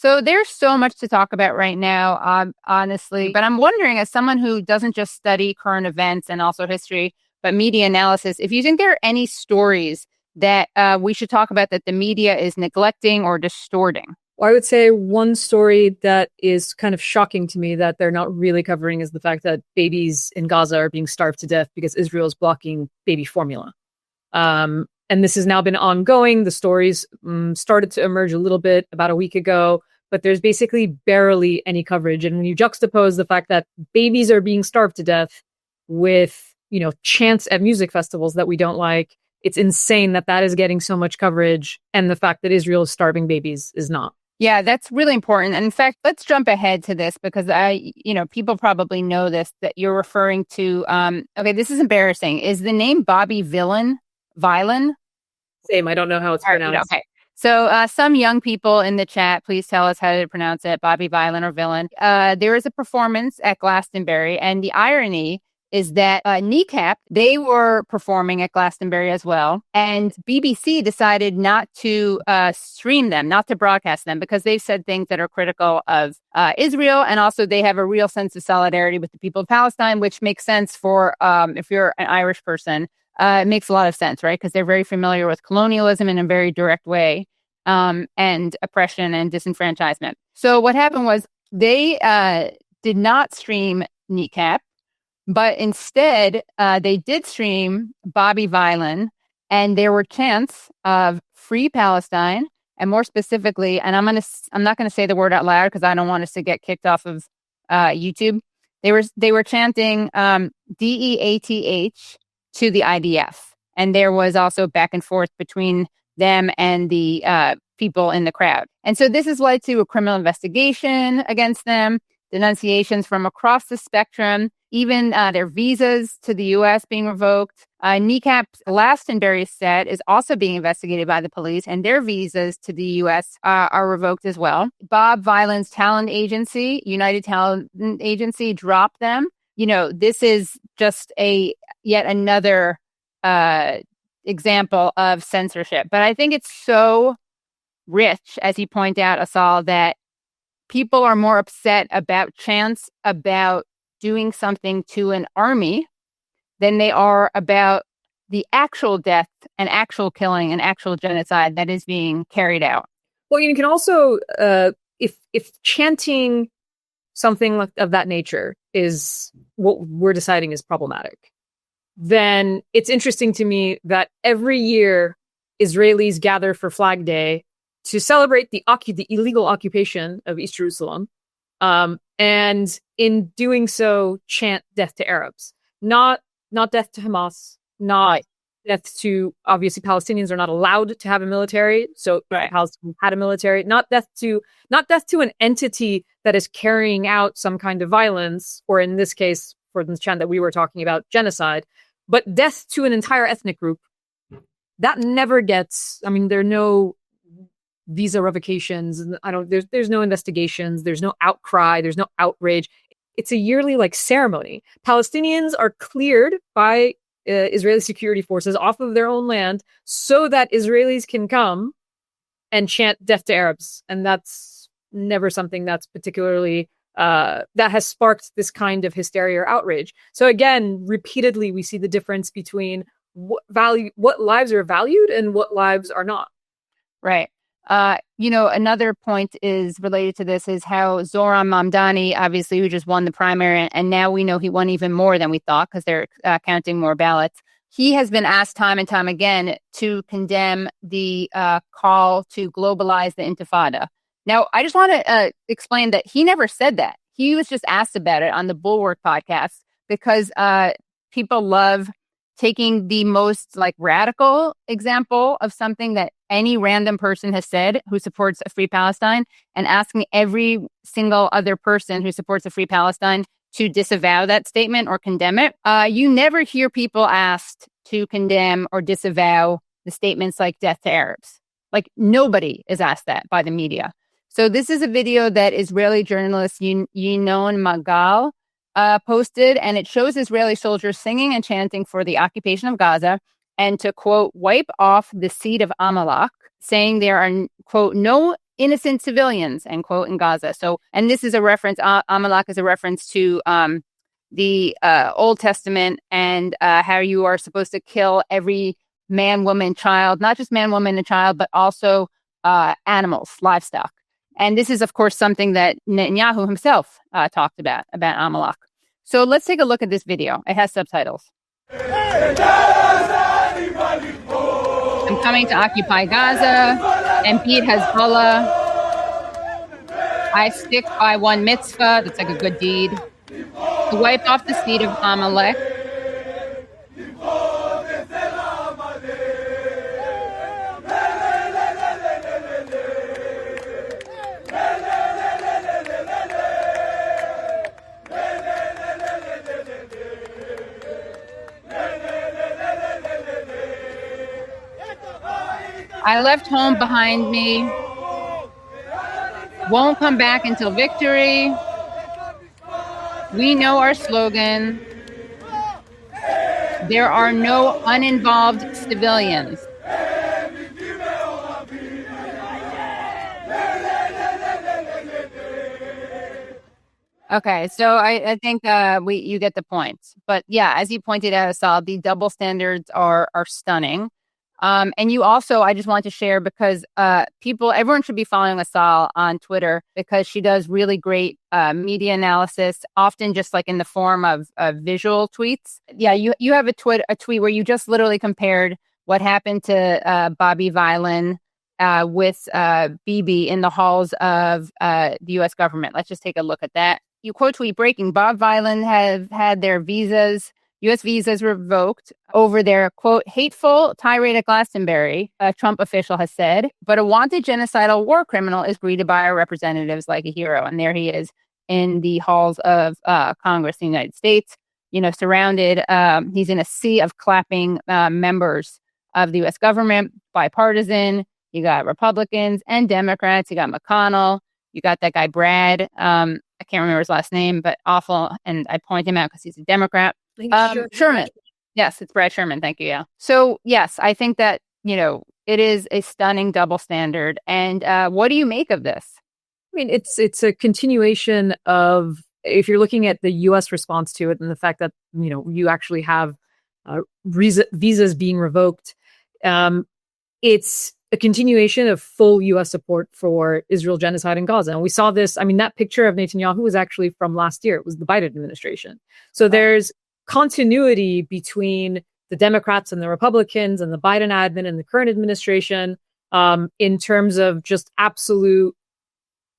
So there's so much to talk about right now, honestly. But I'm wondering, as someone who doesn't just study current events and also history, but media analysis, if you think there are any stories that we should talk about that the media is neglecting or distorting. Well, I would say one story that is kind of shocking to me that they're not really covering is the fact that babies in Gaza are being starved to death because Israel is blocking baby formula. And this has now been ongoing. The stories started to emerge a little bit about a week ago, but there's basically barely any coverage. And when you juxtapose the fact that babies are being starved to death with, chants at music festivals that we don't like, it's insane that that is getting so much coverage. And the fact that Israel is starving babies is not. Yeah, that's really important. And in fact, let's jump ahead to this because people probably know this, that you're referring to. Okay, this is embarrassing. Is the name Bobby Vylan? Same. I don't know how it's pronounced. Okay. So some young people in the chat, please tell us how to pronounce it, Bobby Vylan or Vylan. There is a performance at Glastonbury, and the irony is that Kneecap, they were performing at Glastonbury as well, and BBC decided not to stream them, not to broadcast them, because they've said things that are critical of Israel, and also they have a real sense of solidarity with the people of Palestine, which makes sense for if you're an Irish person. It makes a lot of sense, right? Because they're very familiar with colonialism in a very direct way, and oppression and disenfranchisement. So what happened was they did not stream Kneecap, but instead they did stream Bobby Vylan, and there were chants of Free Palestine, and more specifically, and I'm not gonna say the word out loud because I don't want us to get kicked off of YouTube. They were chanting DEATH to the IDF. And there was also back and forth between them and the people in the crowd. And so this has led to a criminal investigation against them, denunciations from across the spectrum, even their visas to the U.S. being revoked. Kneecap's Glastonbury set is also being investigated by the police, and their visas to the U.S. Are revoked as well. Bob Vylan's talent agency, United Talent Agency, dropped them. This is just yet another example of censorship. But I think it's so rich, as you point out, Assal, that people are more upset about chants about doing something to an army than they are about the actual death and actual killing and actual genocide that is being carried out. Well, you can also, if chanting something of that nature is what we're deciding is problematic, then it's interesting to me that every year Israelis gather for Flag Day to celebrate the illegal occupation of East Jerusalem, and in doing so chant death to Arabs, not death to Hamas, not death to, obviously Palestinians are not allowed to have a military, so Palestine had a military, not death to an entity that is carrying out some kind of violence, or in this case, for the chant that we were talking about, genocide, but death to an entire ethnic group. That never gets, there are no visa revocations, and there's no investigations, there's no outcry, there's no outrage. It's a yearly ceremony. Palestinians are cleared by Israeli security forces off of their own land so that Israelis can come and chant death to Arabs. And that's never something that's particularly, that has sparked this kind of hysteria or outrage. So again, repeatedly, we see the difference between what lives are valued and what lives are not. Right. Another point is related to this is how Zohran Mamdani, obviously, who just won the primary, and now we know he won even more than we thought because they're counting more ballots. He has been asked time and time again to condemn the call to globalize the intifada. Now, I just want to explain that he never said that. He was just asked about it on the Bulwark podcast because people love taking the most radical example of something that any random person has said who supports a free Palestine and asking every single other person who supports a free Palestine to disavow that statement or condemn it. You never hear people asked to condemn or disavow the statements like death to Arabs. Nobody is asked that by the media. So this is a video that Israeli journalist Yinon Magal posted, and it shows Israeli soldiers singing and chanting for the occupation of Gaza and to, quote, wipe off the seed of Amalek, saying there are, quote, no innocent civilians, end quote, in Gaza. So, and this is a reference, Amalek is a reference to the Old Testament and how you are supposed to kill every man, woman, child, not just man, woman, and child, but also animals, livestock. And this is, of course, something that Netanyahu himself talked about Amalek. So let's take a look at this video. It has subtitles. I'm coming to occupy Gaza and beat Hezbollah. I stick by one mitzvah, that's like a good deed, to wipe off the seed of Amalek. I left home behind me, won't come back until victory. We know our slogan. There are no uninvolved civilians. Okay, so I think you get the point. But yeah, as you pointed out, Assal, the double standards are stunning. And you also, I just wanted to share because everyone should be following Assal on Twitter because she does really great media analysis, often just like in the form of visual tweets. Yeah, you have a tweet where you just literally compared what happened to Bobby Vylan with Bibi in the halls of the U.S. government. Let's just take a look at that. You quote tweet breaking, Bob Vylan have had their U.S. visas revoked over their, quote, hateful tirade at Glastonbury, a Trump official has said. But a wanted genocidal war criminal is greeted by our representatives like a hero. And there he is in the halls of Congress in the United States, surrounded. He's in a sea of clapping members of the U.S. government, bipartisan. You got Republicans and Democrats. You got McConnell. You got that guy, Brad. I can't remember his last name, but awful. And I point him out because he's a Democrat. Sherman. Yes, it's Brad Sherman. Thank you. Yeah. So, yes, I think that, it is a stunning double standard. And what do you make of this? I mean, it's a continuation of, if you're looking at the U.S. response to it and the fact that, you actually have visas being revoked, it's a continuation of full U.S. support for Israel genocide in Gaza. And we saw this, that picture of Netanyahu was actually from last year. It was the Biden administration. So there's continuity between the Democrats and the Republicans and the Biden admin and the current administration in terms of just absolute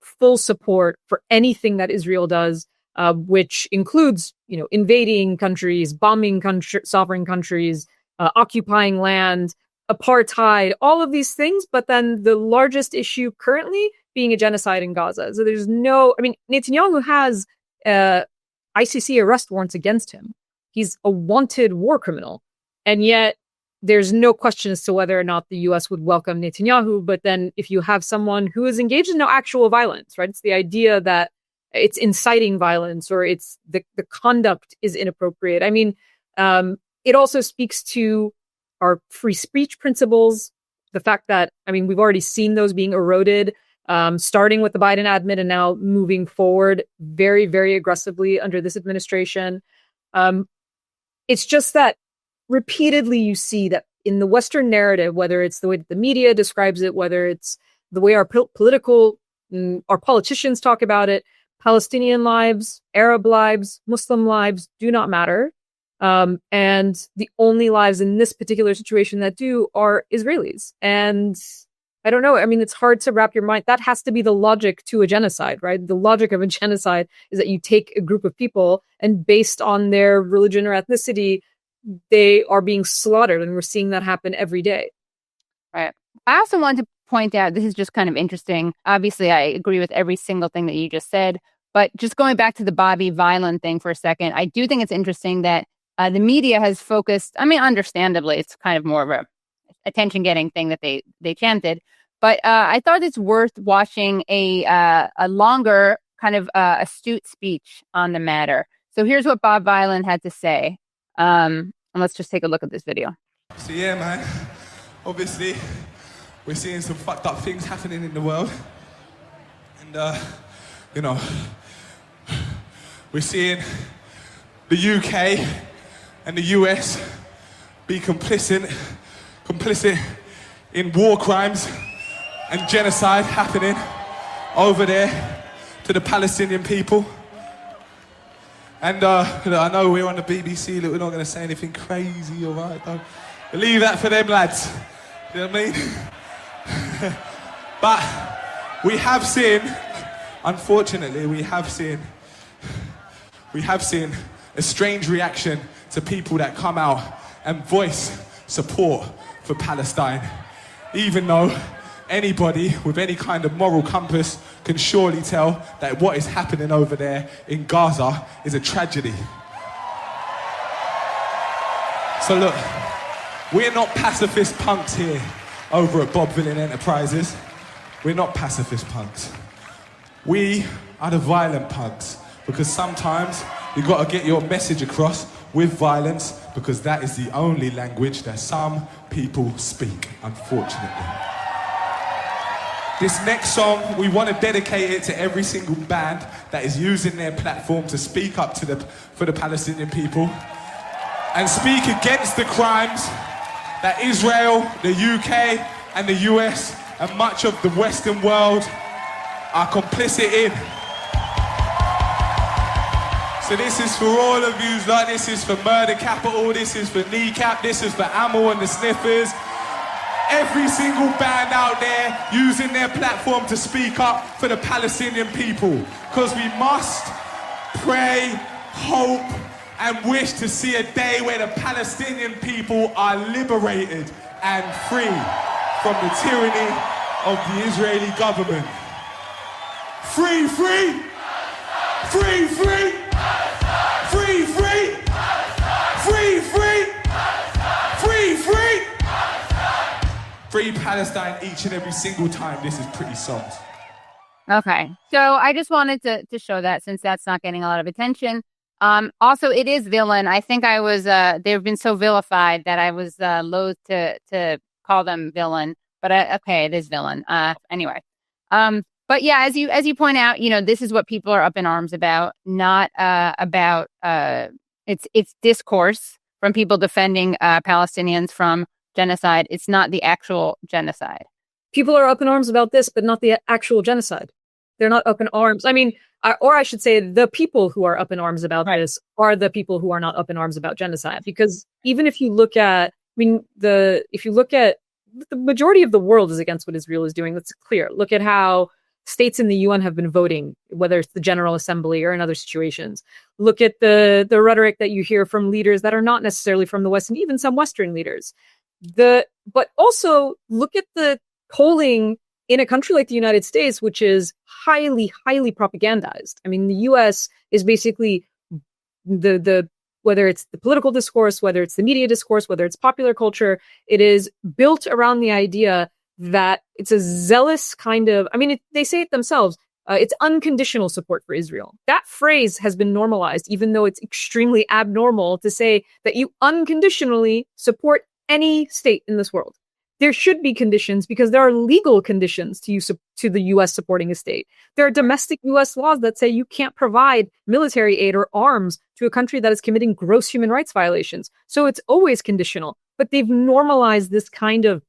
full support for anything that Israel does, which includes, invading countries, bombing sovereign countries, occupying land, apartheid, all of these things. But then the largest issue currently being a genocide in Gaza. So there's Netanyahu has ICC arrest warrants against him. He's a wanted war criminal. And yet there's no question as to whether or not the U.S. would welcome Netanyahu. But then if you have someone who is engaged in no actual violence, right? It's the idea that it's inciting violence or it's the conduct is inappropriate. It also speaks to our free speech principles. The fact that, we've already seen those being eroded, starting with the Biden admin and now moving forward very, very aggressively under this administration. It's just that repeatedly you see that in the Western narrative, whether it's the way that the media describes it, whether it's the way our our politicians talk about it, Palestinian lives, Arab lives, Muslim lives do not matter. And the only lives in this particular situation that do are Israelis. And I don't know. It's hard to wrap your mind. That has to be the logic to a genocide, right? The logic of a genocide is that you take a group of people and based on their religion or ethnicity, they are being slaughtered. And we're seeing that happen every day. Right. I also want to point out, this is just kind of interesting. Obviously, I agree with every single thing that you just said. But just going back to the Bobby Vylan thing for a second, I do think it's interesting that the media has focused, understandably, it's kind of more of a attention-getting thing that they chanted. But I thought it's worth watching a longer, kind of astute speech on the matter. So here's what Bob Vylan had to say. And let's just take a look at this video. So yeah, man, obviously, we're seeing some fucked up things happening in the world. you know, we're seeing the UK and the US be complicit in war crimes and genocide happening over there to the Palestinian people. And I know we're on the BBC, look, we're not going to say anything crazy, all right? Don't leave that for them lads, you know what I mean? But we have seen, unfortunately, we have seen a strange reaction to people that come out and voice support for Palestine, even though anybody with any kind of moral compass can surely tell that what is happening over there in Gaza is a tragedy. So look, we're not pacifist punks here over at Bob Vylan Enterprises. We're not pacifist punks. We are the violent punks, because sometimes you've got to get your message across with violence, because that is the only language that some people speak, unfortunately. This next song, we want to dedicate it to every single band that is using their platform to speak up for the Palestinian people and speak against the crimes that Israel, the UK and the US and much of the Western world are complicit in. So this is for all of you, like this is for Murder Capital, this is for Kneecap, this is for Amel and the Sniffers. Every single band out there using their platform to speak up for the Palestinian people. Because we must pray, hope, and wish to see a day where the Palestinian people are liberated and free from the tyranny of the Israeli government. Free, free! Free, free! Free, free! Free, free! Free, free! Free Palestine each and every single time this is pretty songs. Okay, so I just wanted to show that, since that's not getting a lot of attention. Also, it is villain. I think I was, they've been so vilified that I was loath to call them villain. But okay, it is villain. Anyway. But yeah, as you point out, you know, this is what people are up in arms about, not about it's discourse from people defending Palestinians from genocide. It's not the actual genocide. People are up in arms about this, but not the actual genocide. They're not up in arms. I mean, or I should say the people who are up in arms about this are the people who are not up in arms about genocide. Because even if you look at, if you look at the majority of the world is against what Israel is doing, that's clear. Look at how states in the UN have been voting, whether it's the General Assembly or in other situations. Look at the rhetoric that you hear from leaders that are not necessarily from the West, and even some Western leaders. But also look at the polling in a country like the United States, which is highly, highly propagandized. I mean, the US is basically the whether it's the political discourse, whether it's the media discourse, whether it's popular culture, it is built around the idea that it's a zealous kind of, they say it themselves, it's unconditional support for Israel. That phrase has been normalized, even though it's extremely abnormal to say that you unconditionally support any state in this world. There should be conditions, because there are legal conditions to the U.S. supporting a state. There are domestic U.S. laws that say you can't provide military aid or arms to a country that is committing gross human rights violations. So it's always conditional. But they've normalized this kind of,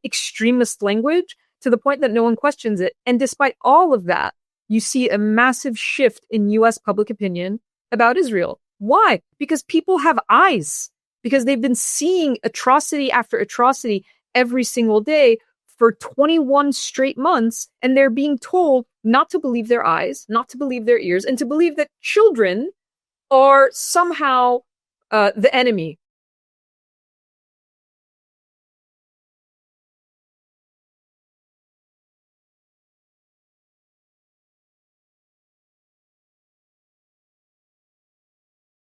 extremist language to the point that no one questions it. And despite all of that, you see a massive shift in U.S. public opinion about Israel. Why? Because people have eyes. Because they've been seeing atrocity after atrocity every single day for 21 straight months, and they're being told not to believe their eyes, not to believe their ears, and to believe that children are somehow the enemy